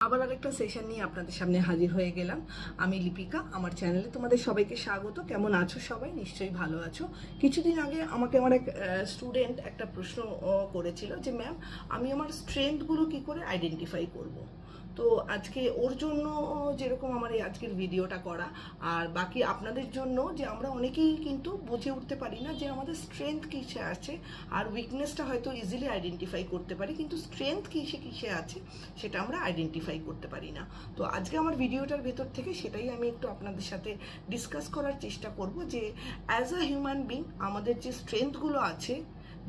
আবার আরেকটা সেশন নিয়ে আপনাদের সামনে হাজির হয়ে গেলাম। আমি লিপিকা, আমার চ্যানেলে তোমাদের সবাইকে স্বাগত। কেমন আছো সবাই? নিশ্চয়ই ভালো আছো। কিছুদিন আগে আমাকে আমার এক স্টুডেন্ট একটা প্রশ্ন করেছিল যে ম্যাম, আমি আমার স্ট্রেংথগুলো কি করে আইডেন্টিফাই করব। তো আজকে ওর জন্য যেরকম আমার এই আজকের ভিডিওটা করা, আর বাকি আপনাদের জন্য যে আমরা অনেকেই কিন্তু বুঝে উঠতে পারি না যে আমাদের স্ট্রেংথ কিসে আছে, আর উইকনেসটা হয়তো ইজিলি আইডেন্টিফাই করতে পারি, কিন্তু স্ট্রেংথ কিসে আছে সেটা আমরা আইডেন্টিফাই করতে পারি না। তো আজকে আমার ভিডিওটার ভেতর থেকে সেটাই আমি একটু আপনাদের সাথে ডিসকাস করার চেষ্টা করব যে অ্যাজ আ হিউম্যান বিং আমাদের যে স্ট্রেংথগুলো আছে,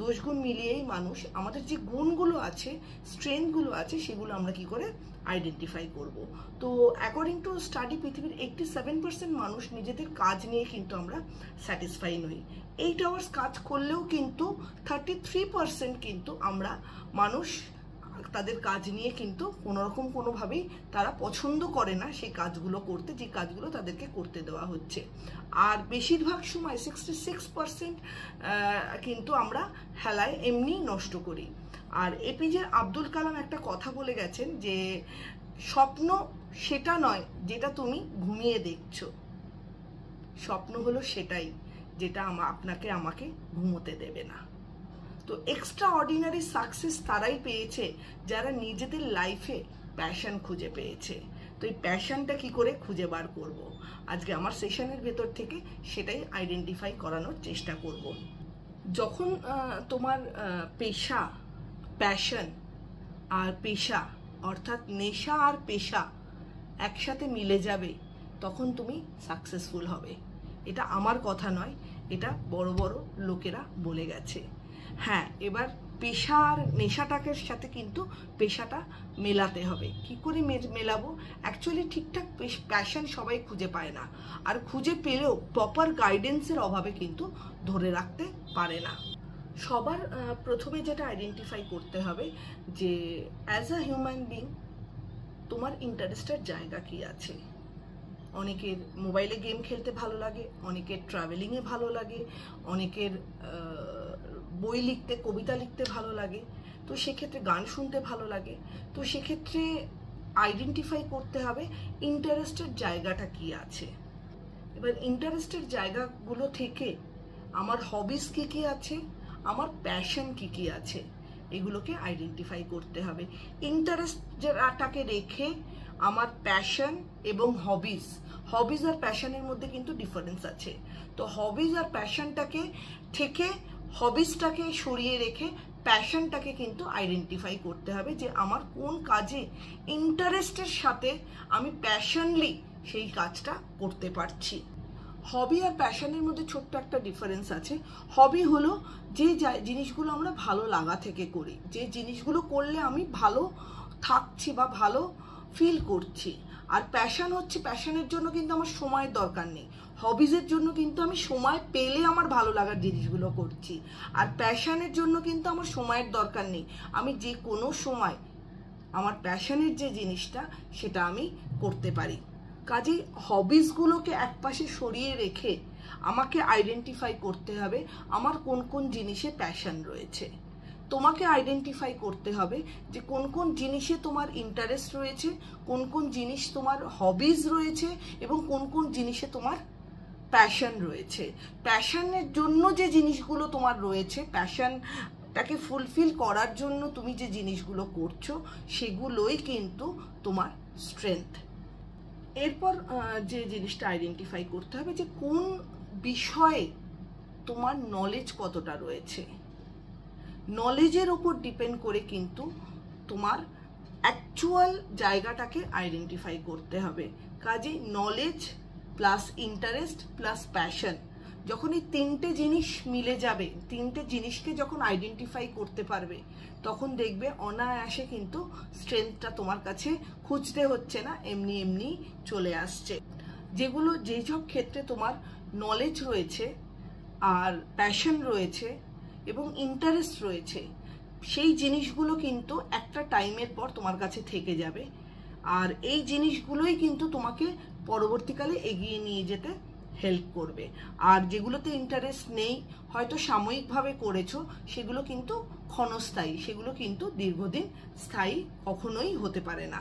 দোষগুণ মিলিয়েই মানুষ, আমাদের যে গুণগুলো আছে, স্ট্রেংথগুলো আছে, সেগুলো আমরা কি করে আইডেন্টিফাই করব। তো অ্যাকর্ডিং টু স্টাডি পৃথিবীর 87% মানুষ নিজেদের কাজ নিয়ে কিন্তু আমরা স্যাটিসফাই নই। 8 আওয়ার্স কাজ করলেও কিন্তু 33% কিন্তু আমরা মানুষ তাদের কাজ নিয়ে কিন্তু কোনোরকম কোনোভাবেই তারা পছন্দ করে না সেই কাজগুলো করতে, যে কাজগুলো তাদেরকে করতে দেওয়া হচ্ছে। আর বেশিরভাগ সময় 66% কিন্তু আমরা হেলায় এমনি নষ্ট করি। আর এপিজে আব্দুল কালাম একটা কথা বলে গেছেন যে স্বপ্ন সেটা নয় যেটা তুমি ঘুমিয়ে দেখছো, স্বপ্ন হলো সেটাই যেটা আপনাকে আমাকে ঘুমোতে দেবে না। তো এক্সট্রা অর্ডিনারি সাকসেস তারাই পেয়েছে যারা নিজেদের লাইফে প্যাশন খুঁজে পেয়েছে। তো এই প্যাশনটা কি করে খুঁজে বার করব, আজকে আমার সেশনের ভেতর থেকে সেটাই আইডেন্টিফাই করানোর চেষ্টা করব। যখন তোমার পেশা, প্যাশন আর পেশা, অর্থাৎ নেশা আর পেশা একসাথে মিলে যাবে, তখন তুমি সাকসেসফুল হবে। এটা আমার কথা নয়, এটা বড় বড় লোকেরা বলে গেছে। হ্যাঁ, এবার পেশা আর নেশাটাকে সাথে কিন্তু পেশাটা মেলাতে হবে। কি করে মেলাবো? অ্যাকচুয়ালি ঠিকঠাক প্যাশন সবাই খুঁজে পায় না, আর খুঁজে পেলেও প্রপার গাইডেন্সের অভাবে কিন্তু ধরে রাখতে পারে না। সবার প্রথমে যেটা আইডেন্টিফাই করতে হবে যে অ্যাজ আ হিউম্যান বিং তোমার ইন্টারেস্টের জায়গা কি আছে। অনেকের মোবাইলে গেম খেলতে ভালো লাগে, অনেকের ট্রাভেলিংয়ে ভালো লাগে, অনেকের বই লিখতে, কবিতা লিখতে ভালো লাগে, তো সেক্ষেত্রে গান শুনতে ভালো লাগে। তো সেক্ষেত্রে আইডেন্টিফাই করতে হবে ইন্টারেস্টের জায়গাটা কি আছে। এবার ইন্টারেস্টের জায়গাগুলো থেকে আমার হবিস কি কি আছে, আমার প্যাশন কি কি আছে, এগুলোকে আইডেন্টিফাই করতে হবে। ইন্টারেস্টটাকে রেখে আমার প্যাশন এবং হবিস আর প্যাশনের মধ্যে কিন্তু ডিফারেন্স আছে। তো হবিস আর প্যাশনটাকে থেকে হবিসটাকে সরিয়ে রেখে প্যাশনটাকে কিন্তু আইডেন্টিফাই করতে হবে যে আমার কোন কাজে ইন্টারেস্টের সাথে আমি প্যাশনলি সেই কাজটা করতে পারছি। হবি আর প্যাশনের মধ্যে ছোট্ট একটা ডিফারেন্স আছে। হবি হলো যে জিনিসগুলো আমরা ভালো লাগা থেকে করি, যে জিনিসগুলো করলে আমি ভালো থাকছি বা ভালো ফিল করছি। আর প্যাশন হচ্ছে, প্যাশনের জন্য কিন্তু আমার সময়ের দরকার নেই। হবিজের জন্য কিন্তু আমি সময় পেলে আমার ভালো লাগার জিনিসগুলো করছি, আর প্যাশনের জন্য কিন্তু আমার সময়ের দরকার নেই। আমি যে কোনো সময় আমার প্যাশনের যে জিনিসটা সেটা আমি করতে পারি। কাজেই হবিসগুলোকে একপাশে সরিয়ে রেখে আমাকে আইডেন্টিফাই করতে হবে আমার কোন কোন জিনিসে প্যাশন রয়েছে। তোমাকে আইডেন্টিফাই করতে হবে যে কোন কোন জিনিসে তোমার ইন্টারেস্ট রয়েছে, কোন কোন জিনিস তোমার হবিস রয়েছে, এবং কোন কোন জিনিসে তোমার প্যাশন রয়েছে। প্যাশনের জন্য যে জিনিসগুলো তোমার রয়েছে, প্যাশনটাকে ফুলফিল করার জন্য তুমি যে জিনিসগুলো করছো, সেগুলোই কিন্তু তোমার স্ট্রেংথ। এরপর যে জিনিসটা আইডেন্টিফাই করতে হবে যে কোন বিষয়ে তোমার নলেজ কতটা রয়েছে। নলেজের ওপর ডিপেন্ড করে কিন্তু তোমার অ্যাকচুয়াল জায়গাটাকে আইডেন্টিফাই করতে হবে। কাজে knowledge plus interest plus passion, যখন এই তিনটে জিনিস মিলে যাবে, তিনটে জিনিসকে যখন আইডেন্টিফাই করতে পারবে, তখন দেখবে অনায়াসে কিন্তু স্ট্রেংথটা তোমার কাছে খুঁজতে হচ্ছে না, এমনি এমনি চলে আসছে। যেসব ক্ষেত্রে তোমার নলেজ রয়েছে আর প্যাশন রয়েছে এবং ইন্টারেস্ট রয়েছে, সেই জিনিসগুলো কিন্তু একটা টাইমের পর তোমার কাছে থেকে যাবে, আর এই জিনিসগুলোই কিন্তু তোমাকে পরবর্তীকালে এগিয়ে নিয়ে যেতে হেল্প করবে। আর যেগুলোতে ইন্টারেস্ট নেই, হয়তো সাময়িকভাবে করেছো, সেগুলো কিন্তু ক্ষণস্থায়ী, সেগুলো কিন্তু দীর্ঘদিন স্থায়ী কখনোই হতে পারে না।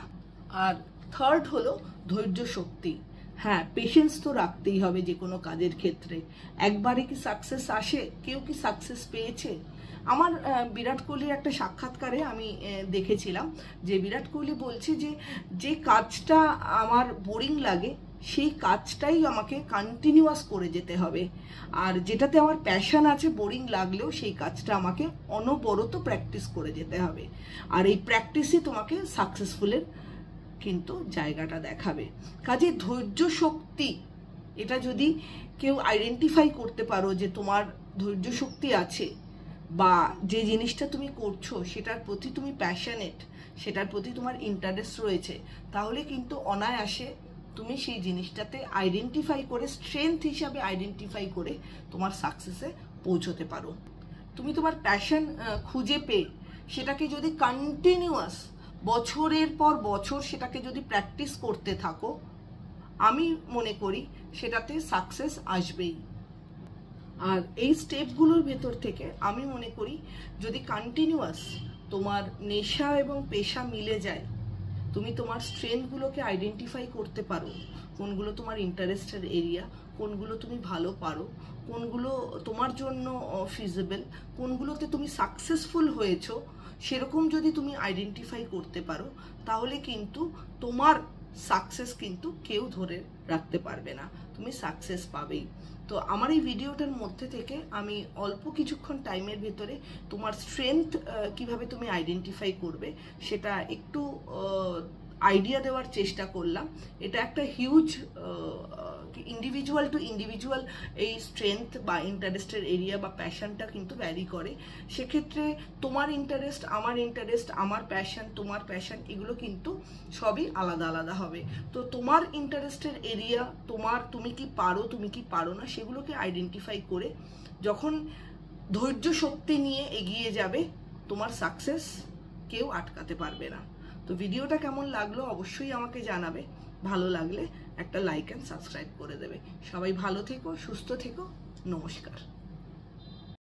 আর থার্ড হলো ধৈর্য শক্তি। হ্যাঁ, পেশেন্স তো রাখতেই হবে যে কোনো কাজের ক্ষেত্রে। একবারে কি সাকসেস আসে? কেউ কি সাকসেস পেয়েছে? আমার বিরাট কোহলির একটা সাক্ষাৎকারে আমি দেখেছিলাম যে বিরাট কোহলি বলছে যে যে কাজটা আমার বোরিং লাগে সেই কাজটাই আমাকে কন্টিনিউয়াস করে যেতে হবে, আর যেটাতে আমার প্যাশন আছে বোরিং লাগলেও সেই কাজটা আমাকে অনবরত প্র্যাকটিস করে যেতে হবে, আর এই প্র্যাকটিসই তোমাকে সাকসেসফুলের কিন্তু জায়গাটা দেখাবে। কাজে ধৈর্য শক্তি, এটা যদি কেউ আইডেন্টিফাই করতে পারো যে তোমার ধৈর্য শক্তি আছে, বা যে জিনিসটা তুমি করছো সেটার প্রতি তুমি প্যাশনেট, সেটার প্রতি তোমার ইন্টারেস্ট রয়েছে, তাহলে কিন্তু অনায়াসে তুমি সেই জিনিসটাতে আইডেন্টিফাই করে, স্ট্রেংথ হিসাবে আইডেন্টিফাই করে তোমার সাকসেসে পৌঁছতে পারো। তুমি তোমার প্যাশন খুঁজে পেয়ে সেটাকে যদি কন্টিনিউয়াস বছরের পর বছর সেটাকে যদি প্র্যাকটিস করতে থাকো, আমি মনে করি সেটাতে সাকসেস আসবেই। আর এই স্টেপগুলোর ভেতর থেকে আমি মনে করি যদি কন্টিনিউয়াস তোমার নেশা এবং পেশা মিলে যায়, তুমি তোমার স্ট্রেংথগুলোকে আইডেন্টিফাই করতে পারো, কোনগুলো তোমার ইন্টারেস্টের এরিয়া, কোনগুলো তুমি ভালো পারো, কোনগুলো তোমার জন্য ফিজিবল, কোনগুলোতে তুমি সাকসেসফুল হয়েছো, সেরকম যদি তুমি আইডেন্টিফাই করতে পারো, তাহলে কিন্তু তোমার সাকসেস কিন্তু কেউ ধরে রাখতে পারবে না, তুমি সাকসেস পাবেই। তো আমার এই ভিডিওটার মধ্যে থেকে আমি অল্প কিছুক্ষণ টাইমের ভেতরে তোমার স্ট্রেংথ কিভাবে তুমি আইডেন্টিফাই করবে সেটা একটু আইডিয়া দেওয়ার চেষ্টা করলাম। এটা একটা হিউজ ইন্ডিভিজুয়াল টু ইন্ডিভিজুয়াল এই স্ট্রেংথ বা ইন্টারেস্টের এরিয়া বা প্যাশনটা কিন্তু ভ্যারি করে। সেক্ষেত্রে তোমার ইন্টারেস্ট, আমার প্যাশন, তোমার প্যাশন, এগুলো কিন্তু সবই আলাদা আলাদা হবে। তো তোমার ইন্টারেস্টের এরিয়া, তুমি কি পারো, তুমি কি পারো না, সেগুলোকে আইডেন্টিফাই করে যখন ধৈর্য শক্তি নিয়ে এগিয়ে যাবে, তোমার সাকসেস কেউ আটকাতে পারবে না। তো ভিডিওটা কেমন লাগলো অবশ্যই আমাকে জানাবে, ভালো লাগলে একটা লাইক অ্যান্ড সাবস্ক্রাইব করে দেবে। সবাই ভালো থেকো, সুস্থ থেকো, নমস্কার।